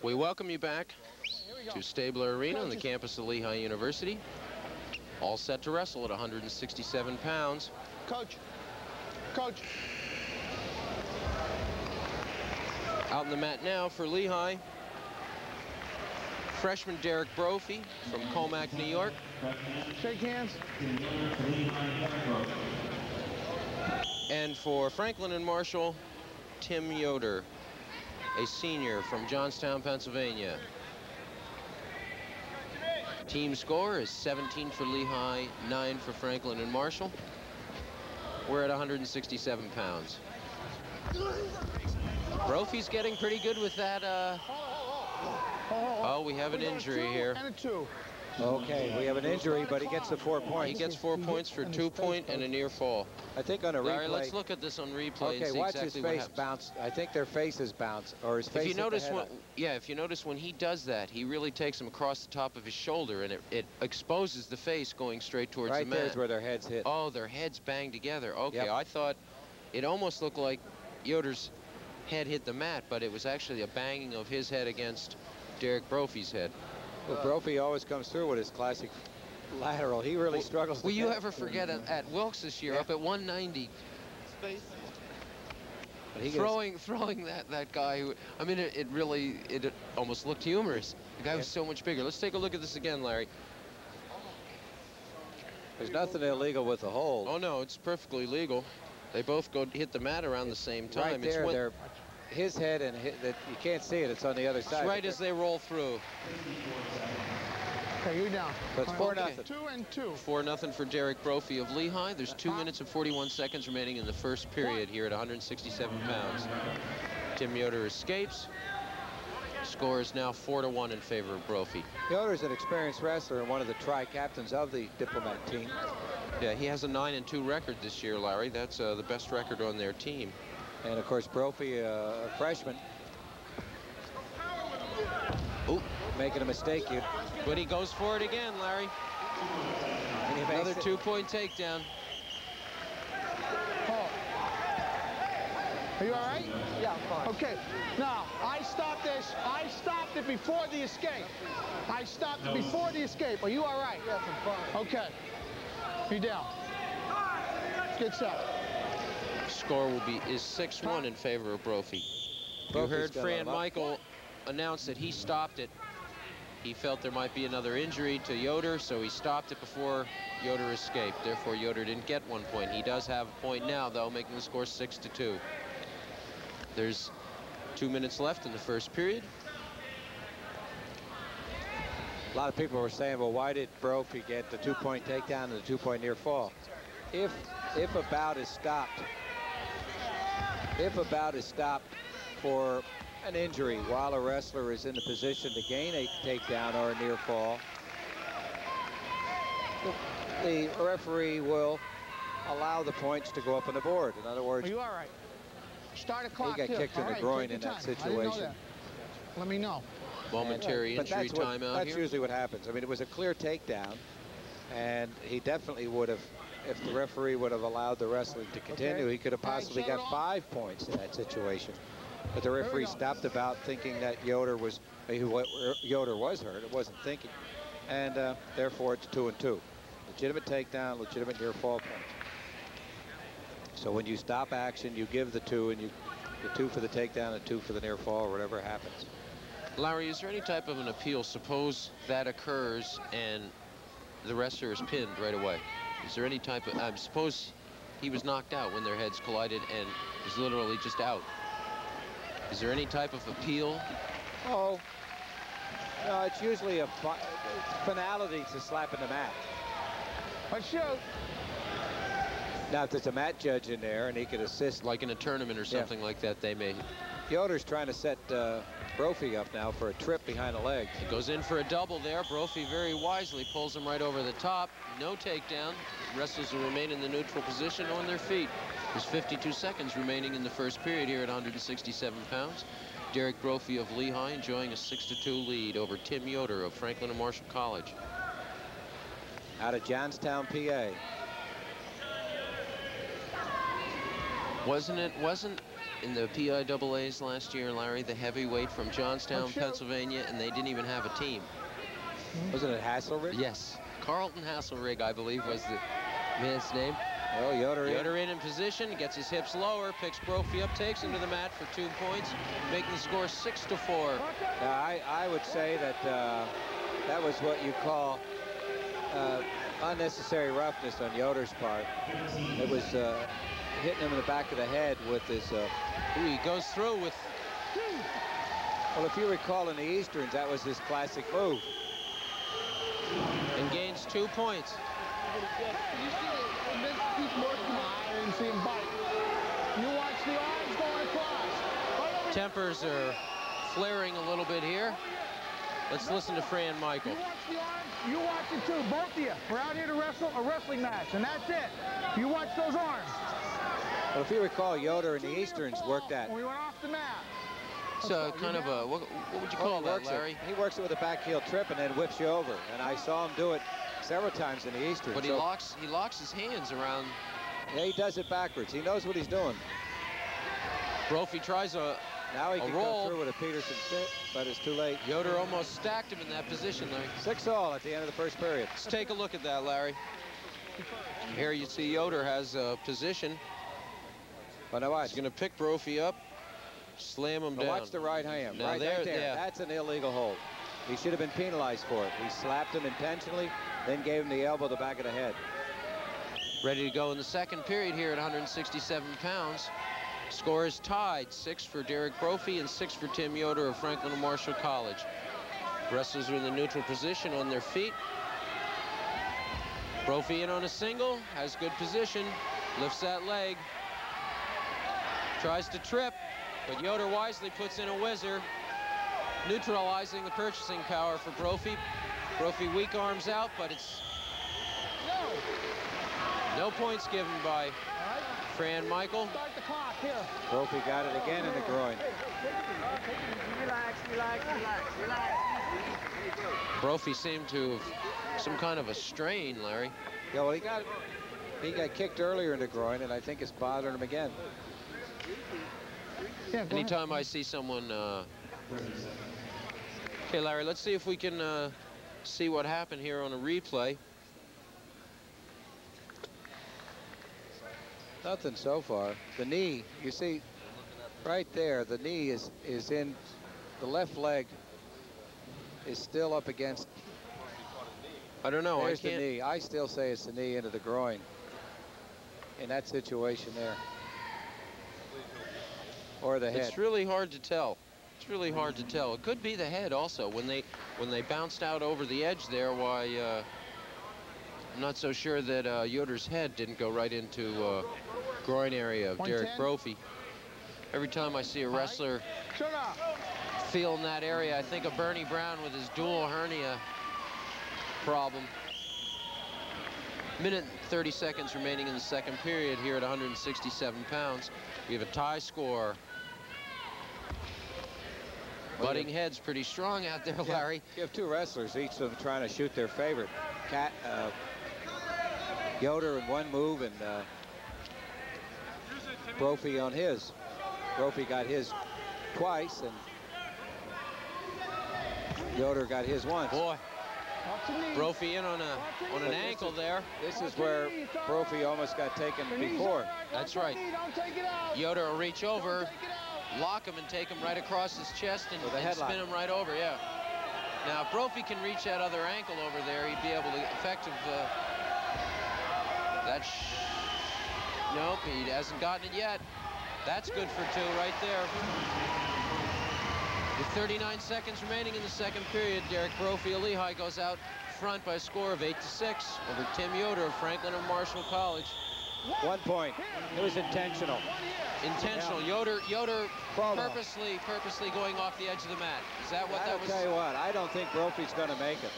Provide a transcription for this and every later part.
We welcome you back to Stabler Arena on the campus of Lehigh University. All set to wrestle at 167 pounds. Coach. Out on the mat now for Lehigh, freshman Derek Brophy from Comac, New York. Shake hands. And for Franklin and Marshall, Tim Yoder, a senior from Johnstown, Pennsylvania. Team score is 17 for Lehigh, 9 for Franklin and Marshall. We're at 167 pounds. Brophy's getting pretty good with that. Oh, we have an injury here. And a 2. Okay, we have an injury, but he gets the 4 points. He gets 4 points for 2 point and a near fall. I think on a replay. Larry, let's look at this on replay. Okay, and see watch exactly his face bounce. I think their faces bounce, or his face. If you notice if you notice when he does that, he really takes them across the top of his shoulder, and it exposes the face going straight towards the mat. Right there's where their heads hit. Oh, their heads bang together. Okay, Yep. I thought it almost looked like Yoder's head hit the mat, but it was actually a banging of his head against Derek Brophy's head. Well, Brophy always comes through with his classic lateral. He really struggles. Will you ever forget at Wilkes this year, up at 190, throwing that guy who, I mean, it really almost looked humorous. The guy was so much bigger. Let's take a look at this again, Larry. There's nothing illegal with the hold. Oh no, it's perfectly legal. They both go hit the mat around the same time. Right there, his head and you can't see it. It's on the other side. It's right as they roll through. Okay, you're down. But it's 4-0. 2 and 2. 4-0 for Derek Brophy of Lehigh. There's 2 minutes and 41 seconds remaining in the first period here at 167 pounds. Tim Yoder escapes. Score is now 4-1 in favor of Brophy. Yoder's an experienced wrestler and one of the tri-captains of the Diplomat team. Yeah, he has a 9-2 record this year, Larry. That's the best record on their team. And of course, Brophy, a freshman. Ooh. Making a mistake here. But he goes for it again, Larry. Another 2-point takedown. Oh. Are you all right? Yeah, I'm fine. Okay. Now, I stopped this. I stopped it before the escape. I stopped it before the escape. Are you all right? Yes, I'm fine. Okay. You're down. Good shot. Score is 6-1 in favor of Brophy. You heard Fran Michael announce that he stopped it. He felt there might be another injury to Yoder, so he stopped it before Yoder escaped. Therefore, Yoder didn't get 1 point. He does have a point now, though, making the score 6-2. There's 2 minutes left in the first period. A lot of people were saying, well, why did Brophy get the 2-point takedown and the 2-point near fall? If a bout is stopped, for an injury while a wrestler is in the position to gain a takedown or a near fall, the referee will allow the points to go up on the board. In other words, are you all right? Start a clock. He got kicked in the groin in that situation. Let me know. Momentary injury timeout. That's usually what happens. I mean, it was a clear takedown, and he definitely would have, if the referee would have alled the wrestling to continue, he could have possibly got 5 points in that situation. But the referee stopped the bout thinking that Yoder was hurt. It wasn't thinking. And therefore, it's 2 and 2. Legitimate takedown, legitimate near fall point. So when you stop action, you give the 2, and the 2 for the takedown and 2 for the near fall, or whatever happens. Larry, is there any type of an appeal? Suppose that occurs and the wrestler is pinned right away. Is there any type of, suppose he was knocked out when their heads collided and is literally just out. Is there any type of appeal? Oh, no, it's usually a finality to slapping the mat. But shoot. Now, if there's a mat judge in there and he could assist. Like in a tournament or something like that, they may. Yoder's trying to set Brophy up now for a trip behind the leg. He goes in for a double there. Brophy very wisely pulls him right over the top. No takedown. Wrestlers will remain in the neutral position on their feet. There's 52 seconds remaining in the first period here at 167 pounds. Derek Brophy of Lehigh enjoying a 6-2 lead over Tim Yoder of Franklin and Marshall College. Out of Johnstown, PA. Wasn't in the PIAAs last year, Larry, the heavyweight from Johnstown, Pennsylvania, and they didn't even have a team. Wasn't it Hasselrig? Yes. Carlton Hasselrig, I believe, was the man's name. Well, Yoder in position, gets his hips lower, picks Brophy up, takes him to the mat for 2 points, making the score 6-4. I would say that that was what you call unnecessary roughness on Yoder's part. It was hitting him in the back of the head with his... he goes through with... Well, if you recall in the Easterns, that was his classic move. And gains 2 points. I didn't see him bite. You watch the arms going across. Tempers are flaring a little bit here. Let's listen to Fran Michael. You watch the arms. You watch it too, both of you. We're out here to wrestle a wrestling match, and that's it. You watch those arms. Well, if you recall, Yoder in the Easterns worked that. When we went off the mat. So kind of a, what would you call that, Larry? He works it with a back heel trip and then whips you over. And I saw him do it several times in the Easterns. But he locks his hands around. Yeah, he does it backwards. He knows what he's doing. Brophy tries a Now he can roll. come through with a Peterson sit, but it's too late. Yoder almost stacked him in that position, Larry. 6-all at the end of the first period. Let's take a look at that, Larry. Here you see Yoder has a position. But now watch. He's going to pick Brophy up, slam him down. Watch the right hand. Now right there. Yeah. That's an illegal hold. He should have been penalized for it. He slapped him intentionally, then gave him the elbow to the back of the head. Ready to go in the second period here at 167 pounds. Score is tied, 6 for Derek Brophy and 6 for Tim Yoder of Franklin and Marshall College. Wrestlers are in the neutral position on their feet. Brophy in on a single, has good position, lifts that leg, tries to trip, but Yoder wisely puts in a whizzer, neutralizing the purchasing power for Brophy. Brophy weak arms out, but it's no points given by Fran Michael. Start the clock here. Brophy got it again in the groin. Relax, relax, relax, relax. Brophy seemed to have some kind of a strain, Larry. Yeah, well, he got kicked earlier in the groin, and I think it's bothering him again. Yeah, anytime I see someone... Okay, Larry, let's see if we can see what happened here on a replay. Nothing so far. The knee, you see, right there, the knee is in, the left leg is still up against. I don't know. There's the knee. I still say it's the knee into the groin in that situation there. Or the head. It's really hard to tell. It's really hard to tell. It could be the head also. When they bounced out over the edge there, why I'm not so sure that Yoder's head didn't go right into groin area of Derek Brophy. Every time I see a wrestler feel in that area, I think of Bernie Brown with his dual hernia problem. Minute and 30 seconds remaining in the second period here at 167 pounds. We have a tie score. Butting heads pretty strong out there, Larry. You have two wrestlers, each of them trying to shoot their favorite. Yoder in one move and Brophy on his. Brophy got his twice and Yoder got his once. Boy, Brophy in on an ankle there. This is where Brophy almost got taken before. That's right. Yoder will reach over, lock him and take him right across his chest and spin him right over, yeah. Now, if Brophy can reach that other ankle over there, he'd be able to effective... nope, he hasn't gotten it yet. That's good for two right there. With 39 seconds remaining in the second period, Derek Brophy of Lehigh goes out front by a score of 8-6 over Tim Yoder of Franklin and Marshall College. 1 point. It was intentional. Intentional. Yeah. Yoder purposely going off the edge of the mat. Is that what that was? I'll tell you what, I don't think Brophy's going to make it.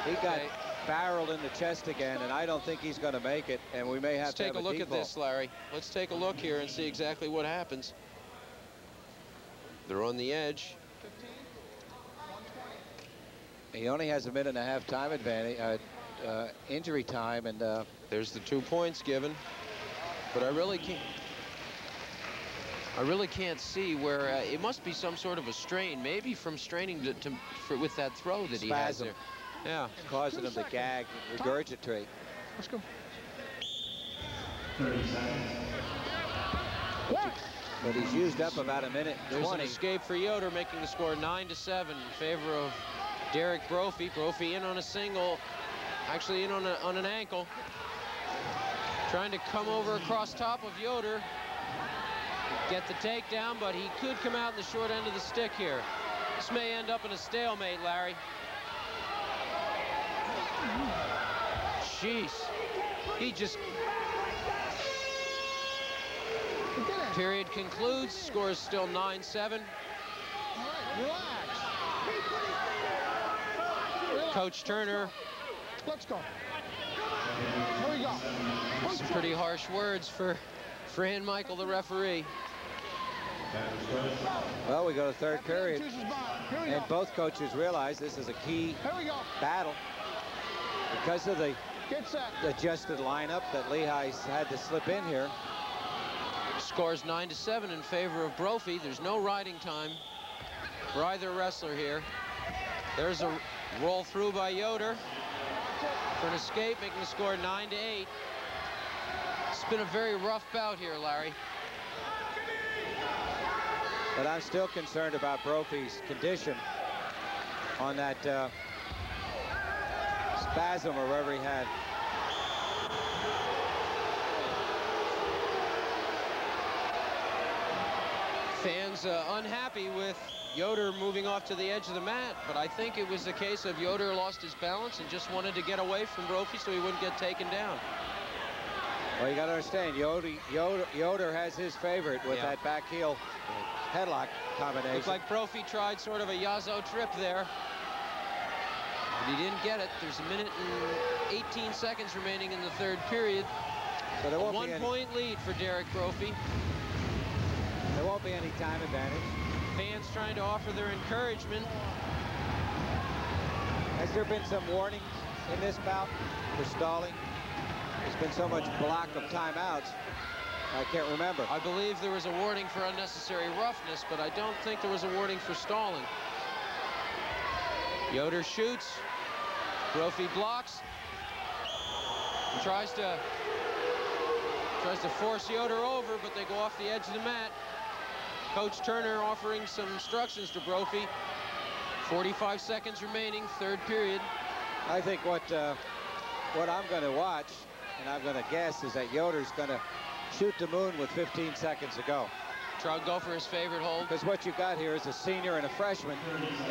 He got barreled in the chest again, and I don't think he's going to make it, and we may have to have a look default. at this, Larry. Let's take a look here and see exactly what happens. They're on the edge. He only has a minute and a half time advantage, injury time, and there's the 2 points given. But I really can't. I really can't see where it must be some sort of a strain, maybe from straining with that throw that he has there. Yeah, it's causing him to gag and regurgitate. Let's go. But he's used up about a minute. There's an escape for Yoder, making the score 9-7 in favor of Derek Brophy. Brophy in on a single, actually in on an ankle. Trying to come over across top of Yoder. Get the takedown, but he could come out in the short end of the stick here. This may end up in a stalemate, Larry. Jeez. He just... Period concludes. Score is still 9-7. All right, relax. Coach Turner. Let's go. Here we go. Some pretty harsh words for Fran Michael, the referee. Well, we go to third period, and both coaches realize this is a key battle because of the adjusted lineup that Lehigh's had to slip in here. Scores 9-7 in favor of Brophy. There's no riding time for either wrestler here. There's a roll through by Yoder for an escape, making the score 9-8. It's been a very rough bout here, Larry. But I'm still concerned about Brophy's condition on that spasm or wherever he had. Fans unhappy with Yoder moving off to the edge of the mat, but I think it was the case of Yoder lost his balance and just wanted to get away from Brophy so he wouldn't get taken down. Well, you got to understand, Yoder has his favorite with that back heel headlock combination. Looks like Brophy tried sort of a Yazo trip there, but he didn't get it. There's a minute and 18 seconds remaining in the third period. So there won't a one-point lead for Derek Brophy. There won't be any time advantage. Fans trying to offer their encouragement. Has there been some warnings in this bout for stalling? There's been so much block of timeouts, I can't remember. I believe there was a warning for unnecessary roughness, but I don't think there was a warning for stalling. Yoder shoots. Brophy blocks. He tries to force Yoder over, but they go off the edge of the mat. Coach Turner offering some instructions to Brophy. 45 seconds remaining, third period. I think what I'm going to watch, and I'm going to guess, is that Yoder's going to shoot the moon with 15 seconds to go. Try to go for his favorite hold. Because what you've got here is a senior and a freshman,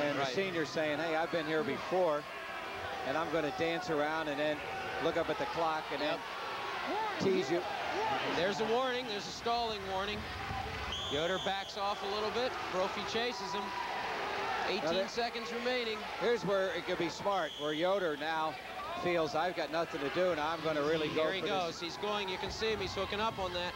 and the senior saying, hey, I've been here before, and I'm going to dance around and then look up at the clock and then tease you. There's a warning. There's a stalling warning. Yoder backs off a little bit. Brophy chases him. 18 seconds remaining. Here's where it could be smart, where Yoder now feels I've got nothing to do, and I'm going to really go for this. Here he goes. He's going. You can see him. He's hooking up on that.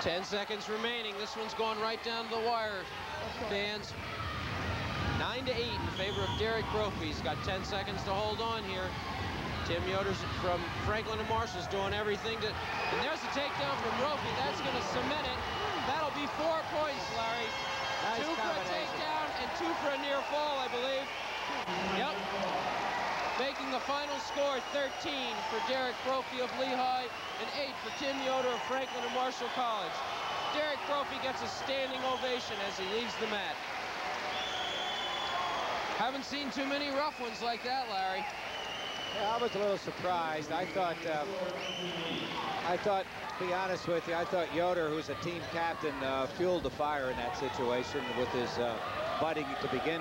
Ten seconds remaining. This one's going right down to the wire. Fans. 9-8 in favor of Derek Brophy. He's got 10 seconds to hold on here. Tim Yoder's from Franklin and Marshall's doing everything to... And there's a takedown from Brophy. That's going to cement it. That'll be 4 points, Larry. Nice 2 for a takedown and 2 for a near fall, I believe. Yep. Making the final score 13 for Derek Brophy of Lehigh and 8 for Tim Yoder of Franklin and Marshall College. Derek Brophy gets a standing ovation as he leaves the mat. Haven't seen too many rough ones like that, Larry. Yeah, I was a little surprised. I thought, to be honest with you, I thought Yoder, who's a team captain, fueled the fire in that situation with his butting to begin with.